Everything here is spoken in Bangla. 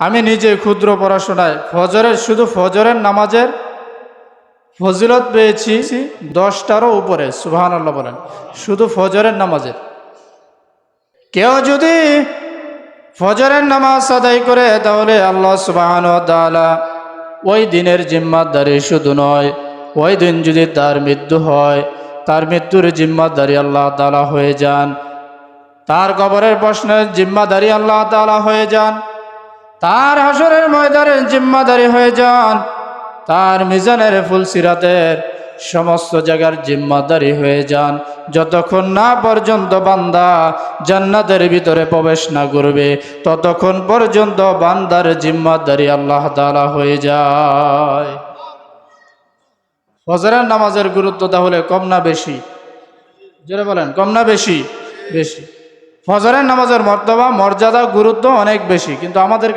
আমি নিজে ক্ষুদ্র পড়াশোনায় শুধু ফজরের নামাজের ফজিলত পেয়েছি 10টারও উপরে। সুবহানাল্লাহ বলেন। শুধু ফজরের নামাজের। কেউ যদি ফজরের নামাজ আদায় করে তাহলে আল্লাহ সুবহানাহু ওয়া তাআলা ওই দিনের জিম্মাদারি শুধু নয়, ওই দিন যদি তার মৃত্যু হয়, তার মৃত্যুর জিম্মাদারি আল্লাহ তাআলা হয়ে যান, তার কবরের প্রশ্নের জিম্মাদারি আল্লাহ তাআলা হয়ে যান, তার হাসরের ময়দানের জিম্মাদারি হয়ে যান, তার মিজানের ফুলসিরাতের সমস্ত জায়গার জিম্মাদারি হয়ে যান, যতক্ষণ না পর্যন্ত বান্দা জান্নাতের ভিতরে প্রবেশ না করবে ততক্ষণ পর্যন্ত বান্দার জিম্মাদারি আল্লাহ তাআলা হয়ে যায়। ফজরের নামাজের গুরুত্ব তাহলে কম না বেশি? জোরে বলেন, কম না বেশি? বেশি। ফজরের নামাজের মর্যাদা গুরুত্ব অনেক বেশি, কিন্তু আমাদের